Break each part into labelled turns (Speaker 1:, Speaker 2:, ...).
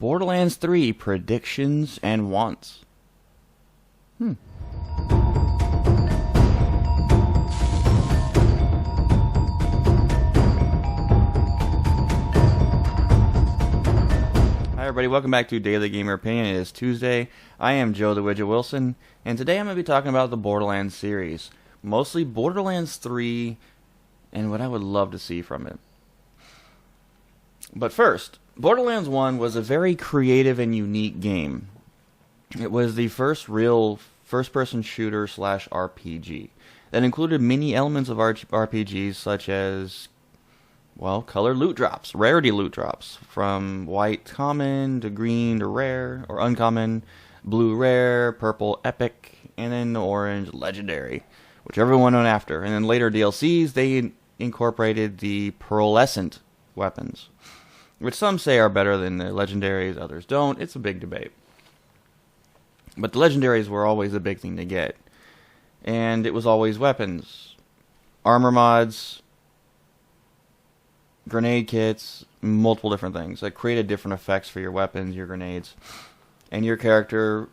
Speaker 1: Borderlands 3 predictions and wants. Hi everybody, welcome back to Daily Gamer Opinion. It is Tuesday. I am Joe the Widget Wilson, and today I'm going to be talking about the Borderlands series. Mostly Borderlands 3 and what I would love to see from it. But first, Borderlands 1 was a very creative and unique game. It was the first real first-person shooter slash RPG that included many elements of RPGs such as, well, colored loot drops, rarity loot drops, from white common to green to rare, or uncommon, blue rare, purple epic, and then the orange legendary, which everyone went after. And then later DLCs, they incorporated the pearlescent weapons, which some say are better than the legendaries, others don't. It's a big debate. But the legendaries were always a big thing to get. And it was always weapons, armor mods, grenade kits, multiple different things that created different effects for your weapons, your grenades. And your character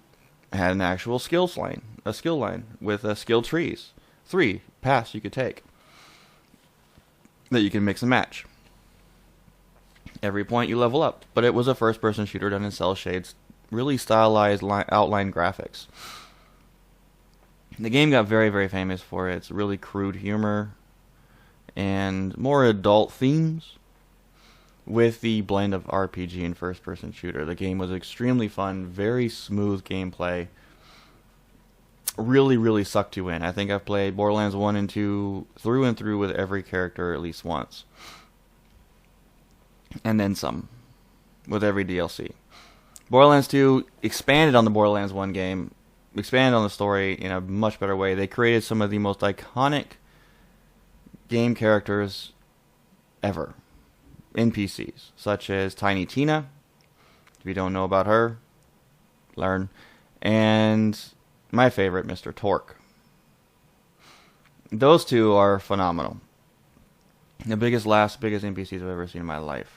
Speaker 1: had an actual skill line with skill trees. 3 paths you could take that you can mix and match. Every point you level up, but it was a first-person shooter done in cell shades, really stylized outline graphics. The game got very, very famous for its really crude humor and more adult themes with the blend of RPG and first-person shooter. The game was extremely fun, very smooth gameplay, really, really sucked you in. I think I've played Borderlands 1 and 2 through and through with every character at least once. And then some, with every DLC. Borderlands 2 expanded on the Borderlands 1 game, expanded on the story in a much better way. They created some of the most iconic game characters ever, NPCs, such as Tiny Tina, if you don't know about her, learn, and my favorite, Mr. Torque. Those two are phenomenal. The biggest NPCs I've ever seen in my life.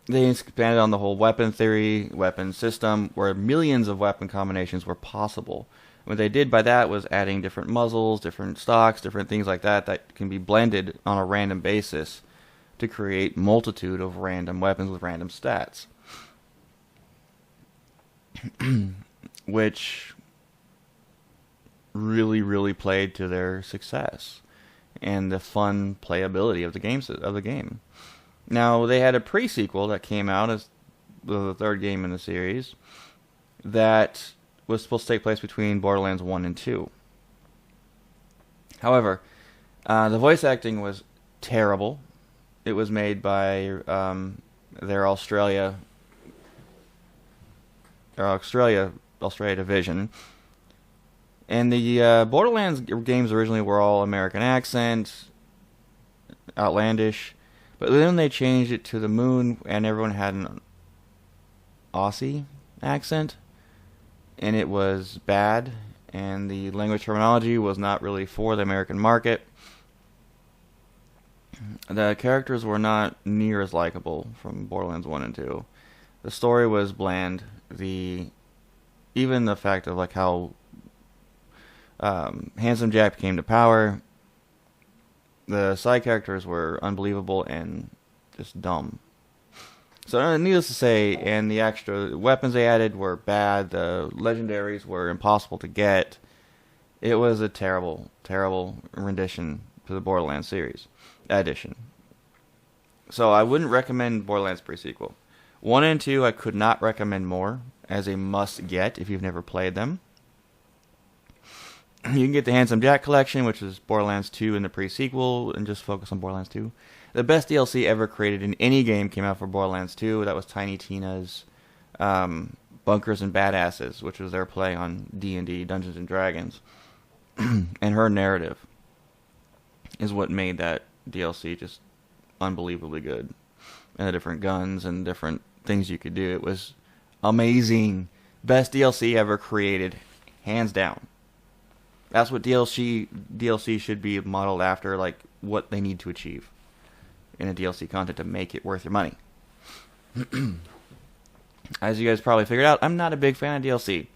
Speaker 1: They expanded on the whole weapon theory, weapon system, where millions of weapon combinations were possible. What they did by that was adding different muzzles, different stocks, different things like that that can be blended on a random basis to create multitude of random weapons with random stats. Which really, really played to their success and the fun playability of the game. Now, they had a pre-sequel that came out as the third game in the series that was supposed to take place between Borderlands 1 and 2. However, the voice acting was terrible. It was made by their Australia division. And the Borderlands games originally were all American accent, outlandish, but then they changed it to the Moon, and everyone had an Aussie accent, and it was bad, and the language terminology was not really for the American market. The characters were not near as likable from Borderlands 1 and 2. The story was bland. Even the fact of how Handsome Jack came to power, the side characters were unbelievable and just dumb. So needless to say, and the extra weapons they added were bad. The legendaries were impossible to get. It was a terrible, terrible rendition to the Borderlands series edition. So I wouldn't recommend Borderlands pre-sequel. 1 and 2 I could not recommend more as a must-get if you've never played them. You can get the Handsome Jack collection, which is Borderlands 2 in the pre-sequel, and just focus on Borderlands 2. The best DLC ever created in any game came out for Borderlands 2. That was Tiny Tina's Bunkers and Badasses, which was their play on D&D, Dungeons and Dragons. And her narrative is what made that DLC just unbelievably good. And the different guns and different things you could do. It was amazing. Best DLC ever created, hands down. That's what DLC should be modeled after, what they need to achieve in a DLC content to make it worth your money. As you guys probably figured out, I'm not a big fan of DLC.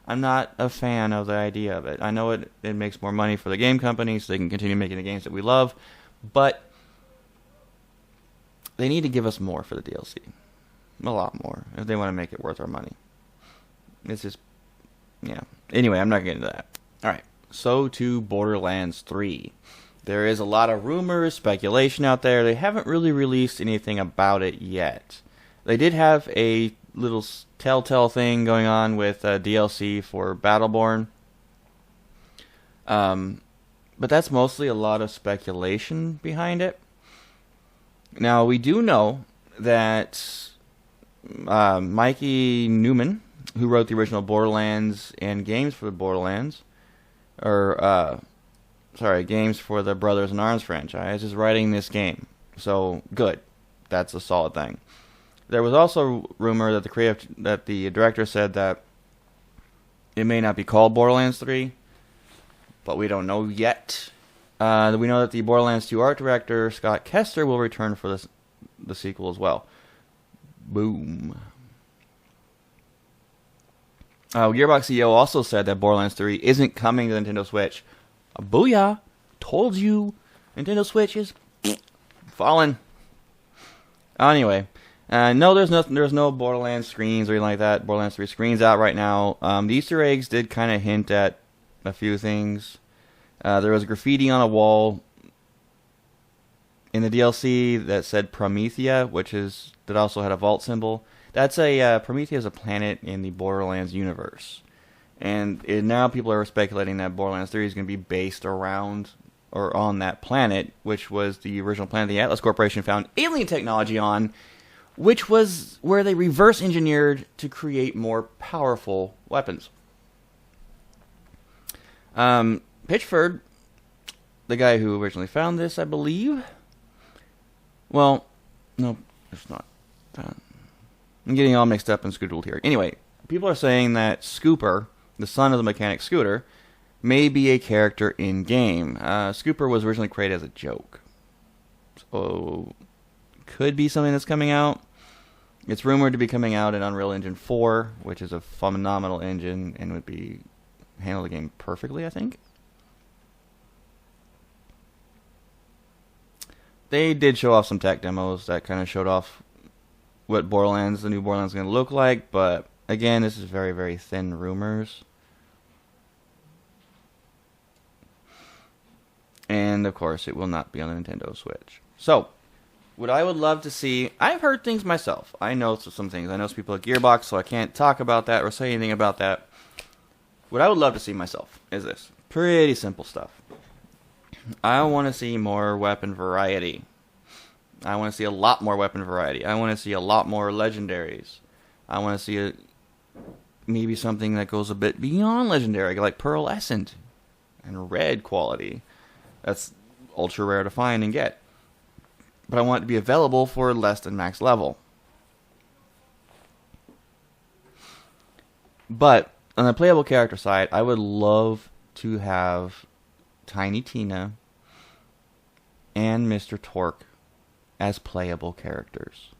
Speaker 1: I'm not a fan of the idea of it. I know it makes more money for the game companies so they can continue making the games that we love, but they need to give us more for the DLC. A lot more, if they want to make it worth our money. It's just, yeah. Anyway, I'm not getting into that. Alright, so to Borderlands 3. There is a lot of rumors, speculation out there. They haven't really released anything about it yet. They did have a little telltale thing going on with DLC for Battleborn. But that's mostly a lot of speculation behind it. Now, we do know that Mikey Newman, who wrote the original Borderlands and games for the Borderlands, games for the Brothers in Arms franchise, is writing this game. So, good. That's a solid thing. There was also rumor that the director said that it may not be called Borderlands 3, but we don't know yet. We know that the Borderlands 2 art director, Scott Kester, will return for the sequel as well. Boom. Gearbox CEO also said that Borderlands 3 isn't coming to the Nintendo Switch. Booyah! Told you! Nintendo Switch is falling. Anyway, no, there's no Borderlands screens or anything like that. Borderlands 3 screens out right now. The Easter eggs did kind of hint at a few things. There was graffiti on a wall in the DLC that said Promethea, that also had a vault symbol. That's Promethea is a planet in the Borderlands universe. And now people are speculating that Borderlands 3 is going to be based around or on that planet, which was the original planet the Atlas Corporation found alien technology on, which was where they reverse engineered to create more powerful weapons. Pitchford, the guy who originally found this, I believe. Well, no, it's not. I'm getting all mixed up and Scooter here. Anyway, people are saying that Scooper, the son of the mechanic Scooter, may be a character in-game. Scooper was originally created as a joke. So, could be something that's coming out. It's rumored to be coming out in Unreal Engine 4, which is a phenomenal engine and would handle the game perfectly, I think. They did show off some tech demos that kind of showed off what the new Borderlands is going to look like, but again, this is very, very thin rumors. And of course, it will not be on the Nintendo Switch. So, what I would love to see, I've heard things myself. I know some things. I know some people at Gearbox, so I can't talk about that or say anything about that. What I would love to see myself is this. Pretty simple stuff. I want to see more weapon variety. I want to see a lot more weapon variety. I want to see a lot more legendaries. I want to see maybe something that goes a bit beyond legendary, like pearlescent and red quality. That's ultra rare to find and get. But I want it to be available for less than max level. But on the playable character side, I would love to have Tiny Tina and Mr. Torque as playable characters.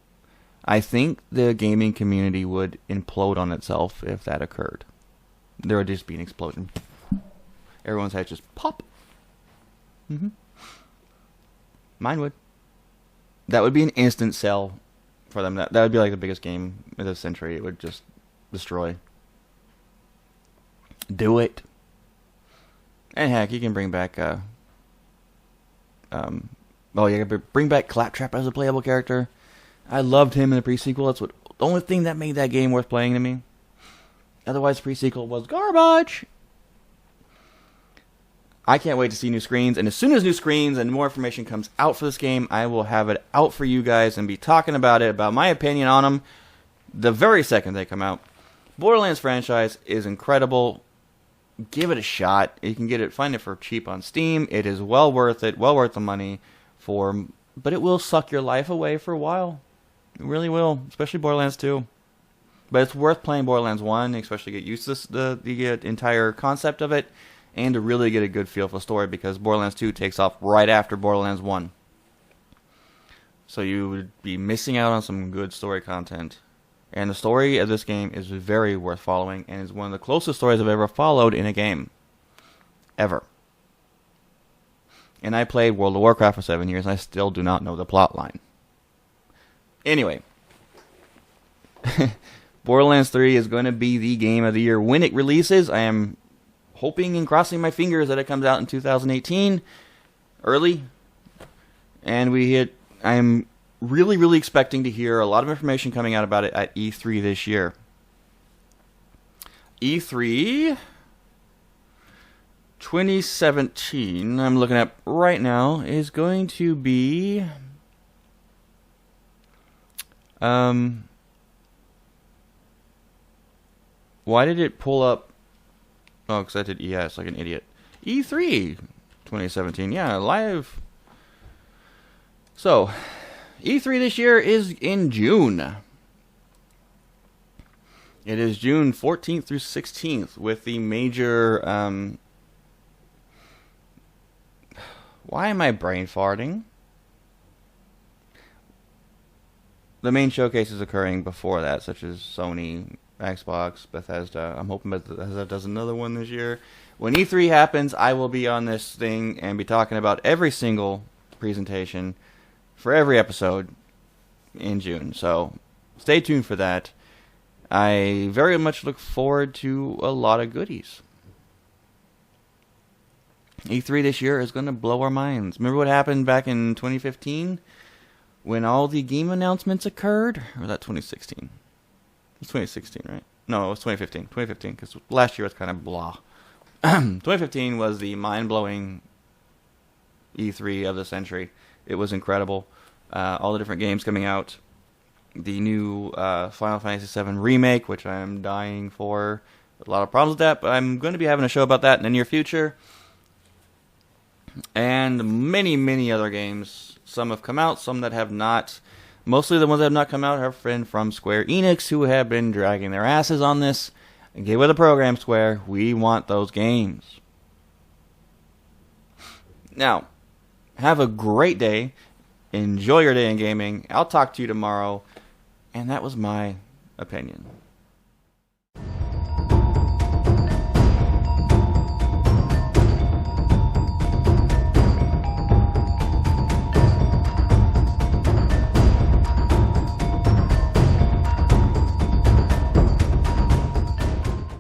Speaker 1: I think the gaming community would implode on itself if that occurred. There would just be an explosion. Everyone's head just pop. Mine would. That would be an instant sell for them. That would be like the biggest game of the century. It would just destroy. Do it. And heck, you can bring back bring back Claptrap as a playable character. I loved him in the pre-sequel. That's the only thing that made that game worth playing to me. Otherwise, the pre-sequel was garbage. I can't wait to see new screens, and as soon as new screens and more information comes out for this game, I will have it out for you guys and be talking about it, about my opinion on them, the very second they come out. Borderlands franchise is incredible. Give it a shot. You can find it for cheap on Steam. It is well worth it, well worth the money but it will suck your life away for a while. It really will, especially Borderlands 2. But it's worth playing Borderlands 1, especially get used to the entire concept of it, and to really get a good feel for the story, because Borderlands 2 takes off right after Borderlands 1. So you would be missing out on some good story content And the story of this game is very worth following, and is one of the closest stories I've ever followed in a game. Ever. And I played World of Warcraft for 7 years, and I still do not know the plot line. Anyway. Borderlands 3 is going to be the game of the year when it releases. I am hoping and crossing my fingers that it comes out in 2018. Early. And I am really, really expecting to hear a lot of information coming out about it at E3 this year. E3 2017, I'm looking at right now, is going to be why did it pull up? Oh, because I did ES like an idiot. E3 2017, yeah, live. So, E3 this year is in June. It is June 14th through 16th with the major, why am I brain farting? The main showcases occurring before that, such as Sony, Xbox, Bethesda. I'm hoping Bethesda does another one this year. When E3 happens, I will be on this thing and be talking about every single presentation for every episode in June. So stay tuned for that. I very much look forward to a lot of goodies. E3 this year is going to blow our minds. Remember what happened back in 2015 when all the game announcements occurred? Or was that 2016? It was 2016, right? No, it was 2015. 2015, because last year was kind of blah. 2015 was the mind-blowing E3 of the century. It was incredible. All the different games coming out. The new Final Fantasy VII Remake, which I am dying for. A lot of problems with that, but I'm going to be having a show about that in the near future. And many, many other games. Some have come out, some that have not. Mostly the ones that have not come out have been from Square Enix, who have been dragging their asses on this. And get with the program, Square. We want those games. Now, have a great day. Enjoy your day in gaming. I'll talk to you tomorrow. And that was my opinion.